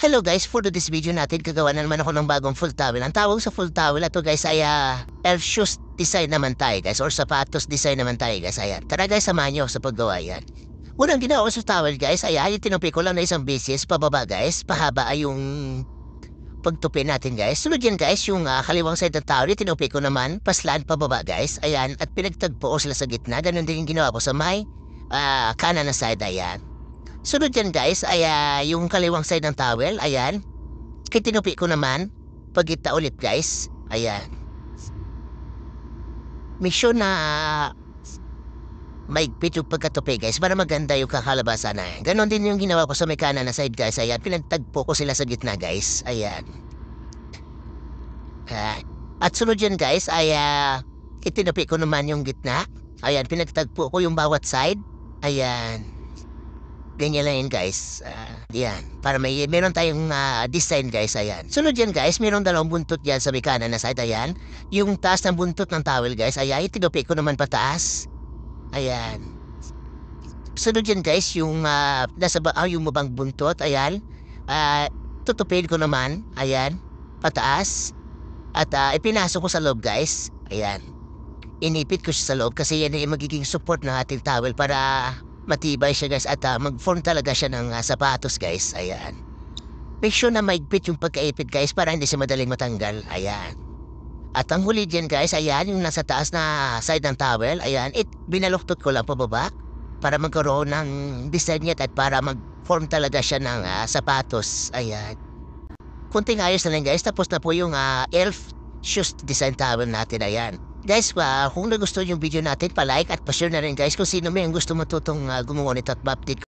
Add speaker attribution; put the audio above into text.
Speaker 1: Hello guys, for this video natin gagawa na naman ako ng bagong full towel. Ang tawag sa full towel ito guys ay elf shoes design naman tayo guys or sapatos design naman tayo guys. Ayan. Tara guys, samahan nyo sa paggawa yan. Unang ginawa ko sa towel guys ay tinupi ko lang na isang beses pababa guys. Pahaba ay yung pagtupi natin guys. Sunod yan guys, yung kaliwang side ng towel tinupi ko naman paslan pababa guys. Ayan, at pinagtagpo ko sila sa gitna. Ganun din yung ginawa ko sa may kanan na side. Ayan. Sunod yan guys ay yung kaliwang side ng towel, ayan. Kitinupi ko naman, pagkita ulit guys, ayan. Make sure na maigpit yung pagkatupi guys para maganda yung kakalabasan na. Ganon din yung ginawa ko sa may kanan na side guys, ayan. Pinagtagpo ko sila sa gitna guys, ayan. At sunod yan guys ay itinupi ko naman yung gitna, ayan. Pinagtagpo ko yung bawat side, ayan. Ganyan lang yun guys. Yan. Para meron tayong design guys. Ayan. Sunod yan guys. Meron dalawang buntot yan sa may kanan na side. Ayan. Yung taas ng buntot ng towel guys. Ayan. Itinupi ko naman pataas. Ayan. Sunod yan guys. Yung yung mabang buntot. Ayan. Tutupin ko naman. Ayan. Pataas. At ipinasok ko sa loob guys. Ayan. Inipit ko siya sa loob kasi yan yung magiging support ng ating towel para matibay siya guys at mag-form talaga siya ng sapatos guys. Ayan. Make sure na maigpit yung pagkaipit guys para hindi siya madaling matanggal. Ayan. At ang huli dyan guys, ayan yung nasa taas na side ng towel. Ayan. Binaluktot ko lang pababa para magkaroon ng design niya at para mag-form talaga siya ng sapatos. Ayan. Kunting ayos na lang guys. Tapos na po yung elf shoes design towel natin. Ayan. Guys, kung nagustuhan yung video natin, pa-like at pa-share na rin guys kung sino may gusto matutong gumawa nito at ma-update